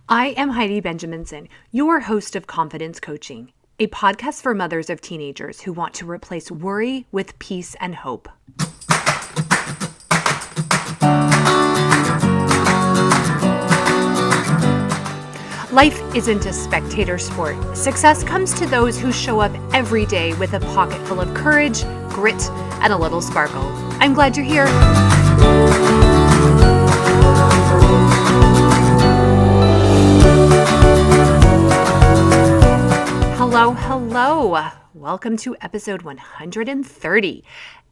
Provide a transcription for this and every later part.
I am Heidi Benjaminson, your host of Confidence Coaching, a podcast for mothers of teenagers who want to replace worry with peace and hope. Life isn't a spectator sport. Success comes to those who show up every day with a pocket full of courage, grit, and a little sparkle. I'm glad you're here. Hello. Welcome to episode 130,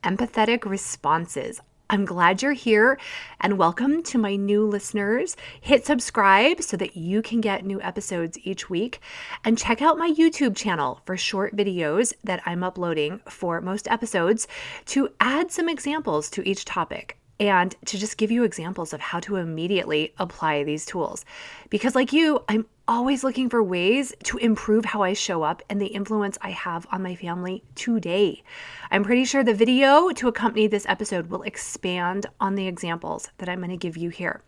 Empathetic Responses. I'm glad you're here and welcome to my new listeners. Hit subscribe so that you can get new episodes each week, and check out my YouTube channel for short videos that I'm uploading for most episodes to add some examples to each topic and to just give you examples of how to immediately apply these tools. Because like you, I'm always looking for ways to improve how I show up and the influence I have on my family today. I'm pretty sure the video to accompany this episode will expand on the examples that I'm going to give you here.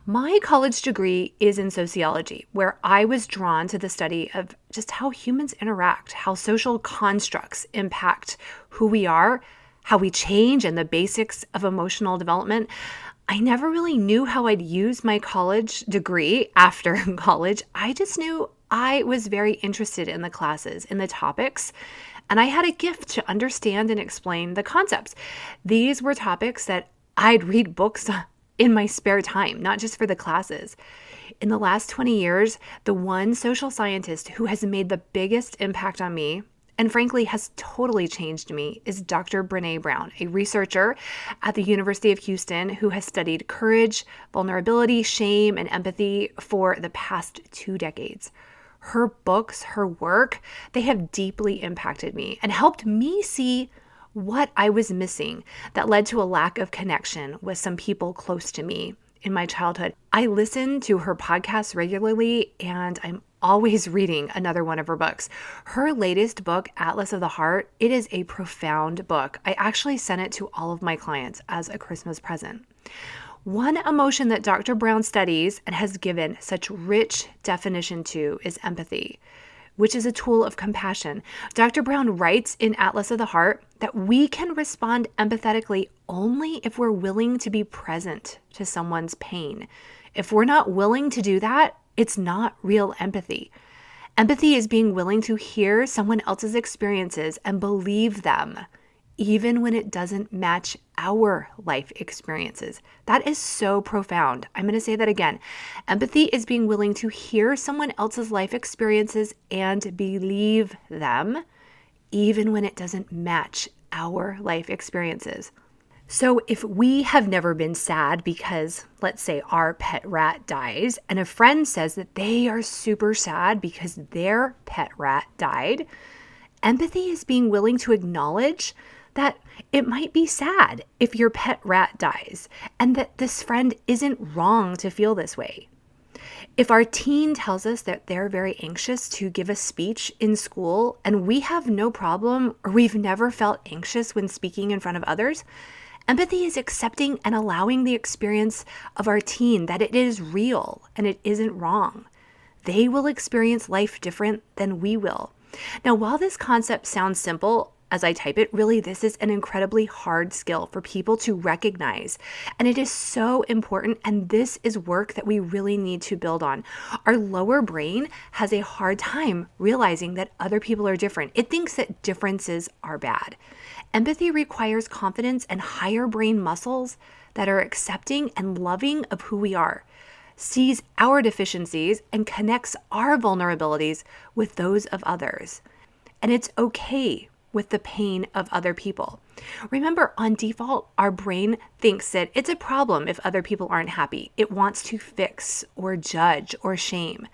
My college degree is in sociology, where I was drawn to the study of just how humans interact, how social constructs impact who we are, how we change, and the basics of emotional development. I never really knew how I'd use my college degree after college. I just knew I was very interested in the classes, in the topics, and I had a gift to understand and explain the concepts. These were topics that I'd read books in my spare time, not just for the classes. In the last 20 years, the one social scientist who has made the biggest impact on me, and frankly has totally changed me, is Dr. Brené Brown, a researcher at the University of Houston who has studied courage, vulnerability, shame, and empathy for the past 2 decades. Her books, her work, they have deeply impacted me and helped me see what I was missing that led to a lack of connection with some people close to me in my childhood. I listen to her podcasts regularly, and I'm always reading another one of her books. Her latest book, Atlas of the Heart, it is a profound book. I actually sent it to all of my clients as a Christmas present. One emotion that Dr. Brown studies and has given such rich definition to is empathy, which is a tool of compassion. Dr. Brown writes in Atlas of the Heart that we can respond empathetically only if we're willing to be present to someone's pain. If we're not willing to do that, it's not real empathy. Empathy is being willing to hear someone else's experiences and believe them, even when it doesn't match our life experiences. That is so profound. I'm going to say that again. Empathy is being willing to hear someone else's life experiences and believe them, even when it doesn't match our life experiences. So if we have never been sad because, let's say, our pet rat dies, and a friend says that they are super sad because their pet rat died, empathy is being willing to acknowledge that it might be sad if your pet rat dies, and that this friend isn't wrong to feel this way. If our teen tells us that they're very anxious to give a speech in school, and we have no problem, or we've never felt anxious when speaking in front of others, empathy is accepting and allowing the experience of our teen, that it is real and it isn't wrong. They will experience life different than we will. Now, while this concept sounds simple as I type it, really this is an incredibly hard skill for people to recognize. And it is so important, and this is work that we really need to build on. Our lower brain has a hard time realizing that other people are different. It thinks that differences are bad. Empathy requires confidence and higher brain muscles that are accepting and loving of who we are, sees our deficiencies, and connects our vulnerabilities with those of others. And it's okay with the pain of other people. Remember, on default, our brain thinks that it's a problem if other people aren't happy. It wants to fix or judge or shame.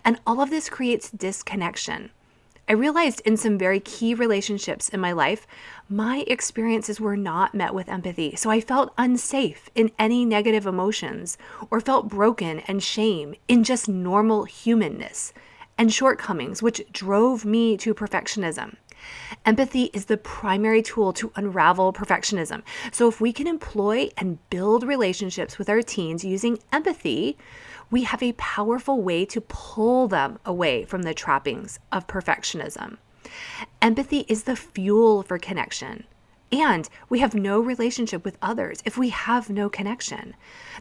And all of this creates disconnection. I realized in some very key relationships in my life, my experiences were not met with empathy. So I felt unsafe in any negative emotions, or felt broken and shame in just normal humanness and shortcomings, which drove me to perfectionism. Empathy is the primary tool to unravel perfectionism. So if we can employ and build relationships with our teens using empathy, we have a powerful way to pull them away from the trappings of perfectionism. Empathy is the fuel for connection. And we have no relationship with others if we have no connection.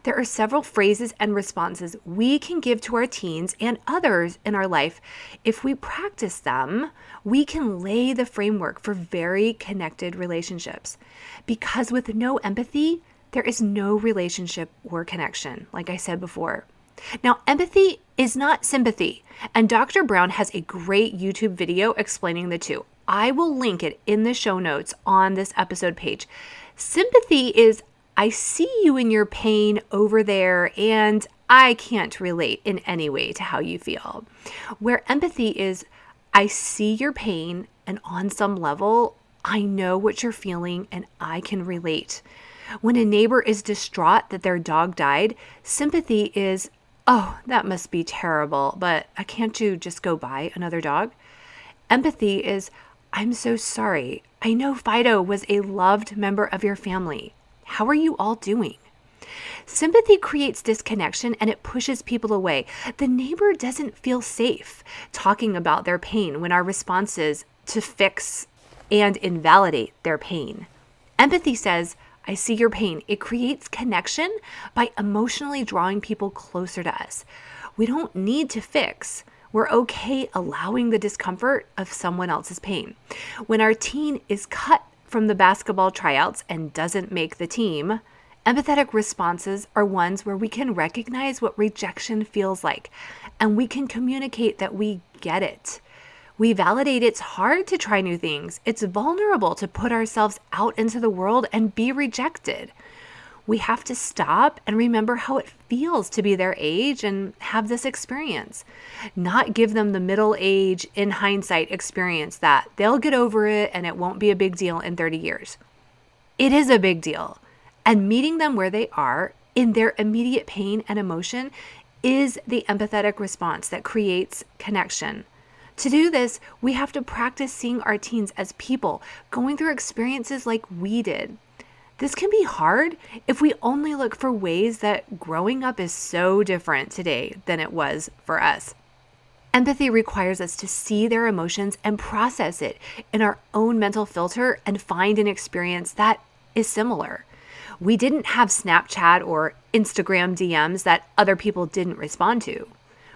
There are several phrases and responses we can give to our teens and others in our life. If we practice them, we can lay the framework for very connected relationships. Because with no empathy, there is no relationship or connection, like I said before. Now, empathy is not sympathy, and Dr. Brown has a great YouTube video explaining the two. I will link it in the show notes on this episode page. Sympathy is, I see you in your pain over there, and I can't relate in any way to how you feel. Where empathy is, I see your pain, and on some level, I know what you're feeling, and I can relate. When a neighbor is distraught that their dog died, sympathy is, oh, that must be terrible, but can't you just go buy another dog? Empathy is, I'm so sorry. I know Fido was a loved member of your family. How are you all doing? Sympathy creates disconnection and it pushes people away. The neighbor doesn't feel safe talking about their pain when our response is to fix and invalidate their pain. Empathy says, I see your pain. It creates connection by emotionally drawing people closer to us. We don't need to fix. We're okay allowing the discomfort of someone else's pain. When our teen is cut from the basketball tryouts and doesn't make the team, empathetic responses are ones where we can recognize what rejection feels like, and we can communicate that we get it. We validate it's hard to try new things. It's vulnerable to put ourselves out into the world and be rejected. We have to stop and remember how it feels to be their age and have this experience. Not give them the middle age, in hindsight experience that they'll get over it and it won't be a big deal in 30 years. It is a big deal. And meeting them where they are in their immediate pain and emotion is the empathetic response that creates connection. To do this, we have to practice seeing our teens as people going through experiences like we did. This can be hard if we only look for ways that growing up is so different today than it was for us. Empathy requires us to see their emotions and process it in our own mental filter and find an experience that is similar. We didn't have Snapchat or Instagram DMs that other people didn't respond to.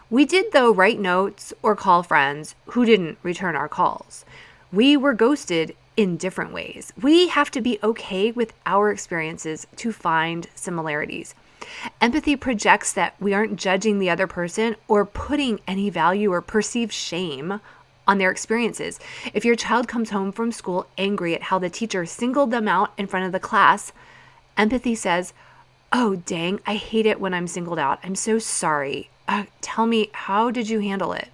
We did, though, write notes or call friends who didn't return our calls. We were ghosted in different ways. We have to be okay with our experiences to find similarities. Empathy projects that we aren't judging the other person or putting any value or perceived shame on their experiences. If your child comes home from school angry at how the teacher singled them out in front of the class, empathy says, oh, dang, I hate it when I'm singled out. I'm so sorry. Tell me, how did you handle it?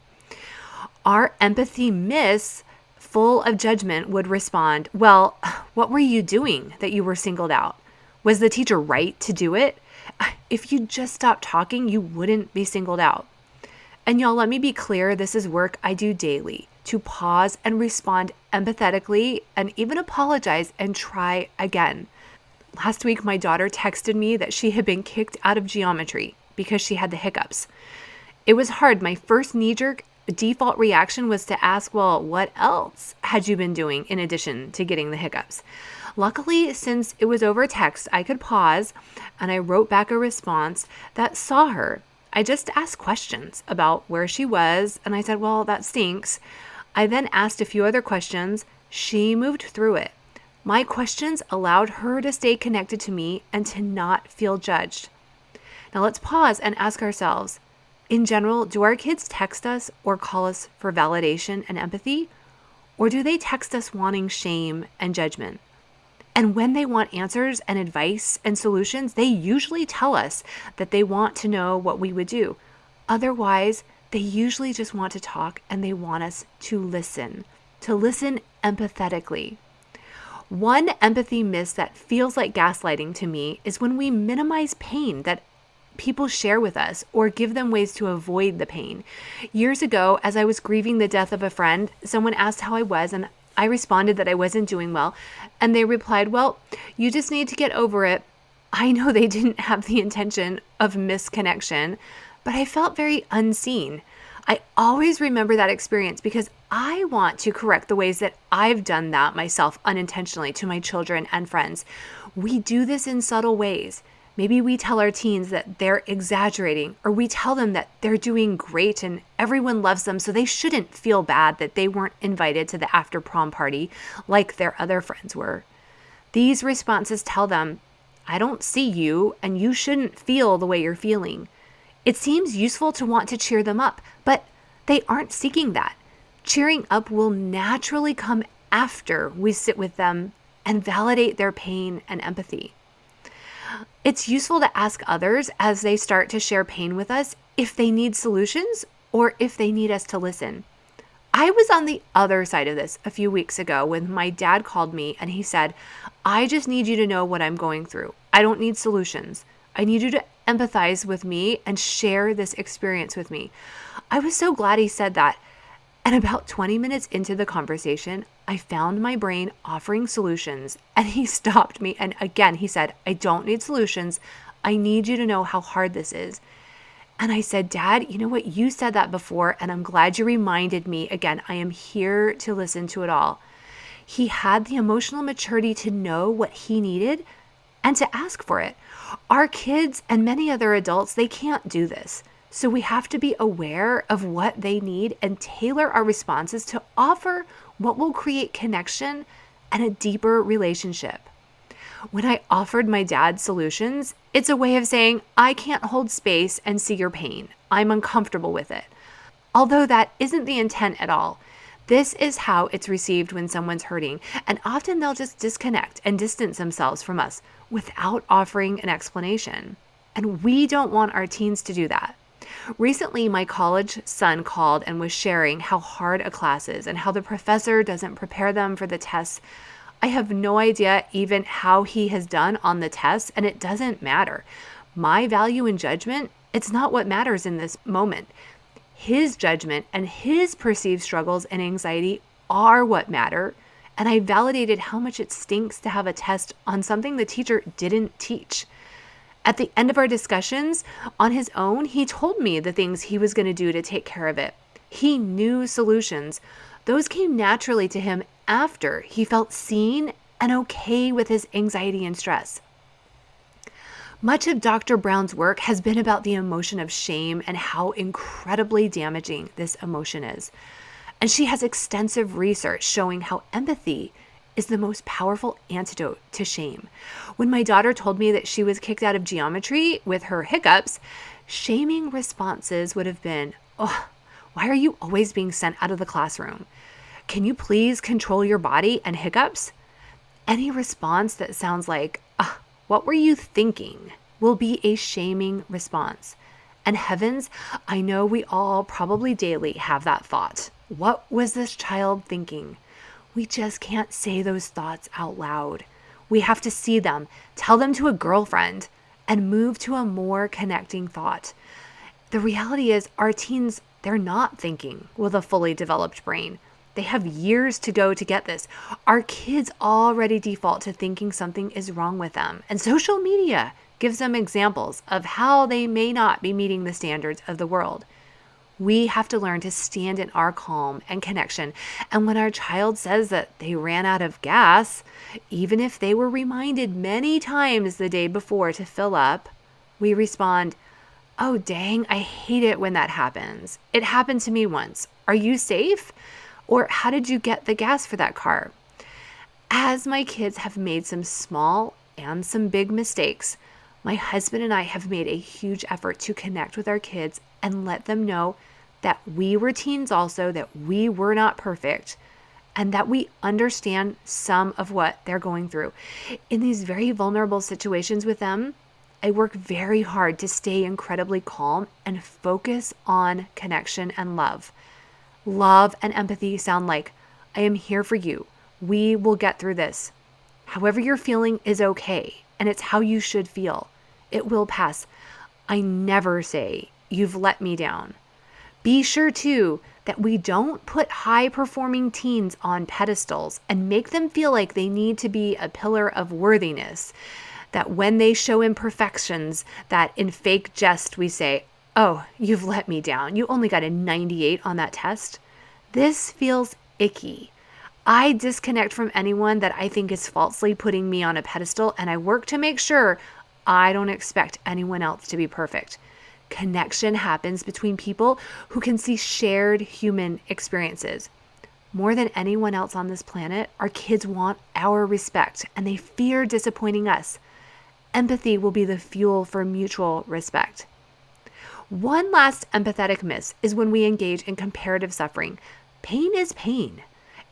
Our empathy miss, full of judgment, would respond, well, what were you doing that you were singled out? Was the teacher right to do it? If you just stopped talking, you wouldn't be singled out. And y'all, let me be clear, this is work I do daily, to pause and respond empathetically and even apologize and try again. Last week, my daughter texted me that she had been kicked out of geometry because she had the hiccups. It was hard. My first knee-jerk default reaction was to ask, well, what else had you been doing in addition to getting the hiccups? Luckily, since it was over text, I could pause and I wrote back a response that saw her. I just asked questions about where she was and I said, well, that stinks. I then asked a few other questions. She moved through it. My questions allowed her to stay connected to me and to not feel judged. Now let's pause and ask ourselves, in general, do our kids text us or call us for validation and empathy? Or do they text us wanting shame and judgment? And when they want answers and advice and solutions, they usually tell us that they want to know what we would do. Otherwise, they usually just want to talk and they want us to listen empathetically. One empathy miss that feels like gaslighting to me is when we minimize pain that people share with us or give them ways to avoid the pain. Years ago, as I was grieving the death of a friend, someone asked how I was and I responded that I wasn't doing well. And they replied, well, you just need to get over it. I know they didn't have the intention of misconnection, but I felt very unseen. I always remember that experience because I want to correct the ways that I've done that myself unintentionally to my children and friends. We do this in subtle ways. Maybe we tell our teens that they're exaggerating, or we tell them that they're doing great and everyone loves them, so they shouldn't feel bad that they weren't invited to the after prom party like their other friends were. These responses tell them, I don't see you, and you shouldn't feel the way you're feeling. It seems useful to want to cheer them up, but they aren't seeking that. Cheering up will naturally come after we sit with them and validate their pain and empathy. It's useful to ask others as they start to share pain with us if they need solutions or if they need us to listen. I was on the other side of this a few weeks ago when my dad called me and he said, I just need you to know what I'm going through. I don't need solutions. I need you to empathize with me and share this experience with me. I was so glad he said that. And about 20 minutes into the conversation, I found my brain offering solutions, and he stopped me. And again, he said, I don't need solutions. I need you to know how hard this is. And I said, Dad, you know what? You said that before, and I'm glad you reminded me again. I am here to listen to it all. He had the emotional maturity to know what he needed and to ask for it. Our kids and many other adults, they can't do this. So we have to be aware of what they need and tailor our responses to offer what will create connection and a deeper relationship. When I offered my dad solutions, it's a way of saying, I can't hold space and see your pain. I'm uncomfortable with it. Although that isn't the intent at all. This is how it's received when someone's hurting, and often they'll just disconnect and distance themselves from us without offering an explanation. And we don't want our teens to do that. Recently, my college son called and was sharing how hard a class is and how the professor doesn't prepare them for the tests. I have no idea even how he has done on the tests, and it doesn't matter. My value and judgment, it's not what matters in this moment. His judgment and his perceived struggles and anxiety are what matter, and I validated how much it stinks to have a test on something the teacher didn't teach. At the end of our discussions, on his own, he told me the things he was going to do to take care of it. He knew solutions. Those came naturally to him after he felt seen and okay with his anxiety and stress. Much of Dr. Brown's work has been about the emotion of shame and how incredibly damaging this emotion is. And she has extensive research showing how empathy is the most powerful antidote to shame. When my daughter told me that she was kicked out of geometry with her hiccups, shaming responses would have been, oh, why are you always being sent out of the classroom? Can you please control your body and hiccups? Any response that sounds like, what were you thinking, will be a shaming response. And heavens, I know we all probably daily have that thought. What was this child thinking? We just can't say those thoughts out loud. We have to see them, tell them to a girlfriend, and move to a more connecting thought. The reality is our teens, they're not thinking with a fully developed brain. They have years to go to get this. Our kids already default to thinking something is wrong with them. And social media gives them examples of how they may not be meeting the standards of the world. We have to learn to stand in our calm and connection. And when our child says that they ran out of gas, even if they were reminded many times the day before to fill up, we respond, oh, dang, I hate it when that happens. It happened to me once. Are you safe? Or how did you get the gas for that car? As my kids have made some small and some big mistakes, my husband and I have made a huge effort to connect with our kids and let them know that we were teens also, that we were not perfect, and that we understand some of what they're going through. In these very vulnerable situations with them, I work very hard to stay incredibly calm and focus on connection and love. Love and empathy sound like, I am here for you. We will get through this. However you're feeling is okay, and it's how you should feel. It will pass. I never say, you've let me down. Be sure, too, that we don't put high-performing teens on pedestals and make them feel like they need to be a pillar of worthiness. That when they show imperfections, that in fake jest we say, "Oh, you've let me down. You only got a 98 on that test." This feels icky. I disconnect from anyone that I think is falsely putting me on a pedestal, and I work to make sure I don't expect anyone else to be perfect. Connection happens between people who can see shared human experiences. More than anyone else on this planet, our kids want our respect and they fear disappointing us. Empathy will be the fuel for mutual respect. One last empathetic miss is when we engage in comparative suffering. Pain is pain,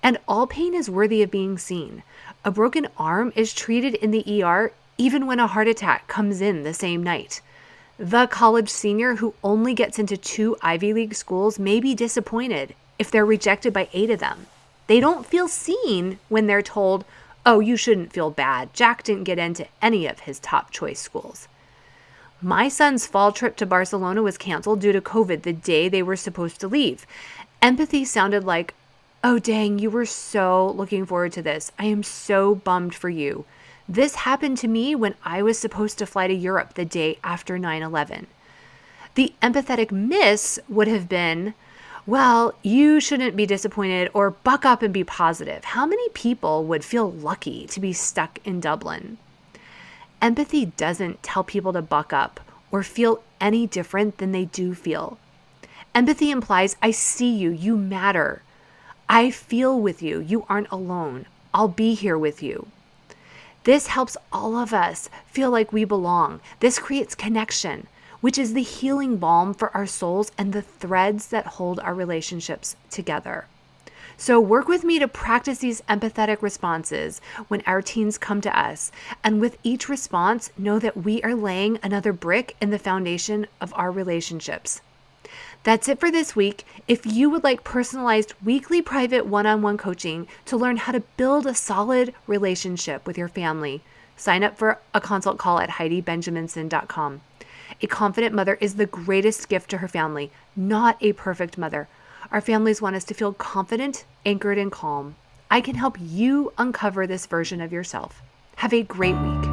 and all pain is worthy of being seen. A broken arm is treated in the ER even when a heart attack comes in the same night. The college senior who only gets into 2 Ivy League schools may be disappointed if they're rejected by 8 of them. They don't feel seen when they're told, "Oh, you shouldn't feel bad. Jack didn't get into any of his top choice schools." My son's fall trip to Barcelona was canceled due to COVID the day they were supposed to leave. Empathy sounded like, "Oh, dang, you were so looking forward to this. I am so bummed for you. This happened to me when I was supposed to fly to Europe the day after 9/11. The empathetic miss would have been, "Well, you shouldn't be disappointed," or "Buck up and be positive." How many people would feel lucky to be stuck in Dublin? Empathy doesn't tell people to buck up or feel any different than they do feel. Empathy implies, "I see you, you matter. I feel with you, you aren't alone. I'll be here with you." This helps all of us feel like we belong. This creates connection, which is the healing balm for our souls and the threads that hold our relationships together. So work with me to practice these empathetic responses when our teens come to us. And with each response, know that we are laying another brick in the foundation of our relationships. That's it for this week. If you would like personalized weekly private one-on-one coaching to learn how to build a solid relationship with your family, sign up for a consult call at HeidiBenjaminson.com. A confident mother is the greatest gift to her family, not a perfect mother. Our families want us to feel confident, anchored, and calm. I can help you uncover this version of yourself. Have a great week.